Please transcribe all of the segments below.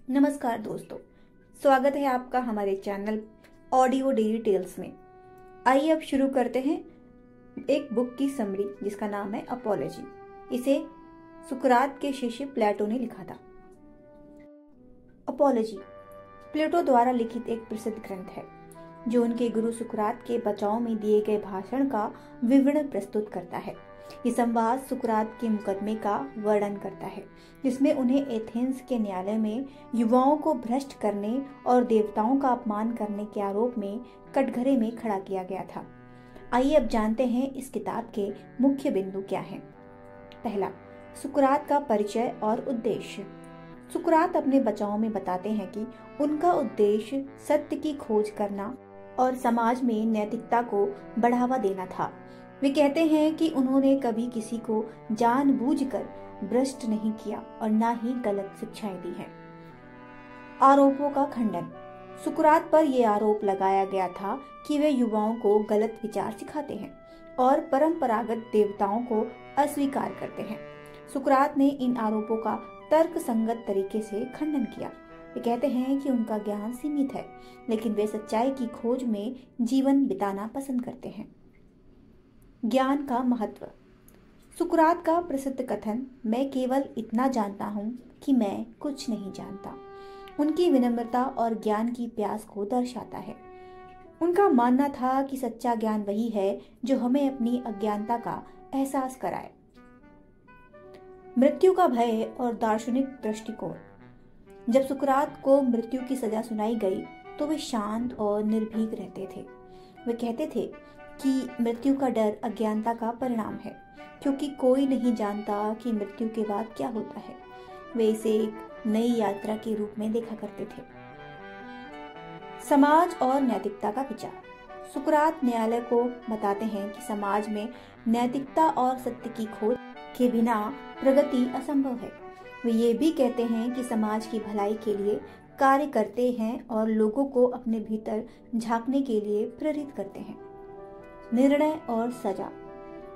नमस्कार दोस्तों, स्वागत है आपका हमारे चैनल ऑडियो डेली टेल्स में। आइए अब शुरू करते हैं एक बुक की समरी जिसका नाम है अपॉलजी। इसे सुकरात के शिष्य प्लेटो ने लिखा था। अपॉलजी प्लेटो द्वारा लिखित एक प्रसिद्ध ग्रंथ है जो उनके गुरु सुकरात के बचाव में दिए गए भाषण का विवरण प्रस्तुत करता है। ये संवाद सुकरात के मुकदमे का वर्णन करता है जिसमें उन्हें एथेंस के न्यायालय में युवाओं को भ्रष्ट करने और देवताओं का अपमान करने के आरोप में कटघरे में खड़ा किया गया था। आइए अब जानते हैं इस किताब के मुख्य बिंदु क्या हैं। पहला, सुकरात का परिचय और उद्देश्य। सुकरात अपने बचाव में बताते हैं कि उनका उद्देश्य सत्य की खोज करना और समाज में नैतिकता को बढ़ावा देना था। वे कहते हैं कि उन्होंने कभी किसी को जानबूझकर भ्रष्ट नहीं किया और न ही गलत शिक्षाएं दी हैं। आरोपों का खंडन। सुकरात पर यह आरोप लगाया गया था कि वे युवाओं को गलत विचार सिखाते हैं और परंपरागत देवताओं को अस्वीकार करते हैं। सुकरात ने इन आरोपों का तर्क संगत तरीके से खंडन किया। वे कहते हैं कि उनका ज्ञान सीमित है, लेकिन वे सच्चाई की खोज में जीवन बिताना पसंद करते हैं। ज्ञान का महत्व। सुकरात का प्रसिद्ध कथन, मैं केवल इतना जानता हूँ कि मैं कुछ नहीं जानता, उनकी विनम्रता और ज्ञान की प्यास को दर्शाता है। उनका मानना था कि सच्चा ज्ञान वही है जो हमें अपनी अज्ञानता का एहसास कराए। मृत्यु का भय और दार्शनिक दृष्टिकोण। जब सुकरात को मृत्यु की सजा सुनाई गई तो वे शांत और निर्भीक रहते थे। वे कहते थे कि मृत्यु का डर अज्ञानता का परिणाम है, क्योंकि कोई नहीं जानता कि मृत्यु के बाद क्या होता है। वे इसे एक नई यात्रा के रूप में देखा करते थे। समाज और नैतिकता का विचार। सुकरात न्यायालय को बताते हैं कि समाज में नैतिकता और सत्य की खोज के बिना प्रगति असंभव है। वे ये भी कहते हैं कि समाज की भलाई के लिए कार्य करते हैं और लोगों को अपने भीतर झांकने के लिए प्रेरित करते हैं। निर्णय और सजा।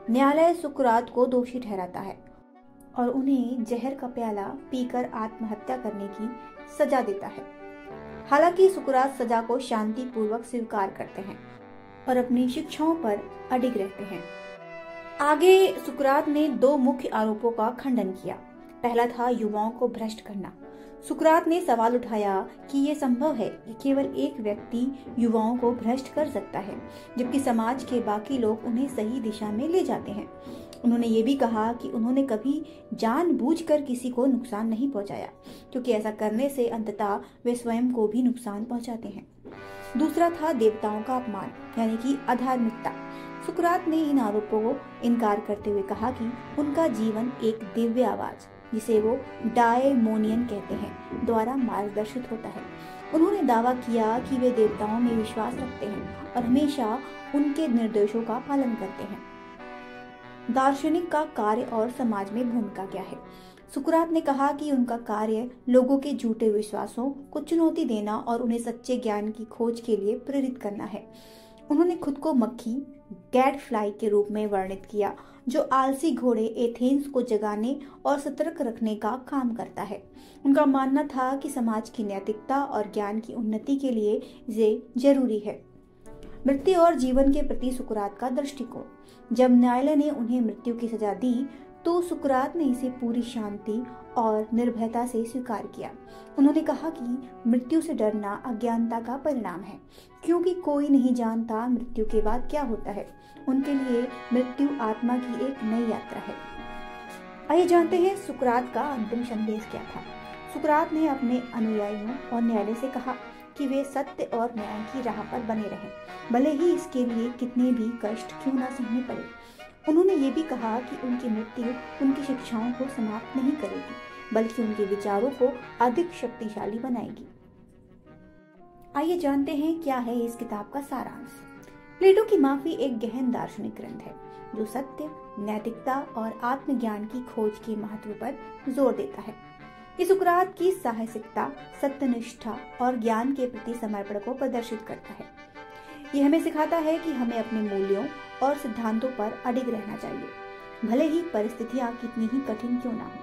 न्यायालय सुकरात को दोषी ठहराता है और उन्हें जहर का प्याला पीकर आत्महत्या करने की सजा देता है। हालांकि सुकरात सजा को शांतिपूर्वक स्वीकार करते हैं और अपनी शिक्षाओं पर अडिग रहते हैं। आगे सुकरात ने दो मुख्य आरोपों का खंडन किया। पहला था युवाओं को भ्रष्ट करना। सुकरात ने सवाल उठाया कि यह संभव है कि केवल एक व्यक्ति युवाओं को भ्रष्ट कर सकता है, जबकि समाज के बाकी लोग उन्हें सही दिशा में ले जाते हैं। उन्होंने ये भी कहा कि उन्होंने कभी जानबूझकर किसी को नुकसान नहीं पहुंचाया, क्योंकि ऐसा करने से अंततः वे स्वयं को भी नुकसान पहुंचाते हैं। दूसरा था देवताओं का अपमान, यानी कि अधार्मिकता। सुकरात ने इन आरोपों को इनकार करते हुए कहा कि उनका जीवन एक दिव्य आवाज, जिसे वो डायमोनियन कहते हैं, द्वारा मार्गदर्शित होता है। उन्होंने दावा किया कि वे देवताओं में विश्वास रखते हैं और हमेशा उनके निर्देशों का पालन करते हैं। दार्शनिक का कार्य और समाज में भूमिका क्या है। सुकरात ने कहा कि उनका कार्य लोगों के झूठे विश्वासों को चुनौती देना और उन्हें सच्चे ज्ञान की खोज के लिए प्रेरित करना है। उन्होंने खुद को मक्खी, गैडफ्लाई के रूप में वर्णित किया, जो आलसी घोड़े एथेंस को जगाने और सतर्क रखने का काम करता है। उनका मानना था कि समाज की नैतिकता और ज्ञान की उन्नति के लिए ये जरूरी है। मृत्यु और जीवन के प्रति सुकरात का दृष्टिकोण। जब न्यायालय ने उन्हें मृत्यु की सजा दी तो सुकरात ने इसे पूरी शांति और निर्भयता से स्वीकार किया। उन्होंने कहा कि मृत्यु से डरना अज्ञानता का परिणाम है, क्योंकि कोई नहीं जानता मृत्यु के बाद क्या होता है। उनके लिए मृत्यु आत्मा की एक नई यात्रा है। आइए जानते हैं सुकरात का अंतिम संदेश क्या था। सुकरात ने अपने अनुयायियों और न्यायालय से कहा कि वे सत्य और न्याय की राह पर बने रहें, भले ही इसके लिए कितने भी कष्ट क्यों ना सहने पड़े। उन्होंने ये भी कहा कि उनकी मृत्यु उनकी शिक्षाओं को समाप्त नहीं करेगी, बल्कि उनके विचारों को अधिक शक्तिशाली बनाएगी। आइए जानते हैं क्या है इस किताब का सारांश। प्लेटो की माफी एक गहन दार्शनिक ग्रंथ है जो सत्य, नैतिकता और आत्मज्ञान की खोज के महत्व पर जोर देता है। ये सुकरात की साहसिकता, सत्यनिष्ठा और ज्ञान के प्रति समर्पण को प्रदर्शित करता है। ये हमें सिखाता है कि हमें अपने मूल्यों और सिद्धांतों पर अडिग रहना चाहिए, भले ही परिस्थितियां कितनी ही कठिन क्यों ना हो।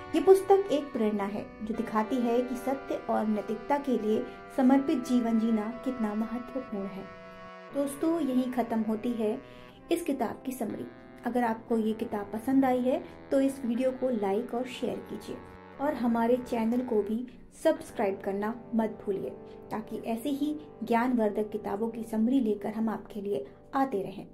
ये पुस्तक एक प्रेरणा है जो दिखाती है कि सत्य और नैतिकता के लिए समर्पित जीवन जीना कितना महत्वपूर्ण है। दोस्तों, यही खत्म होती है इस किताब की समरी। अगर आपको ये किताब पसंद आई है तो इस वीडियो को लाइक और शेयर कीजिए और हमारे चैनल को भी सब्सक्राइब करना मत भूलिए, ताकि ऐसी ही ज्ञानवर्धक किताबों की समरी लेकर हम आपके लिए आते रहें।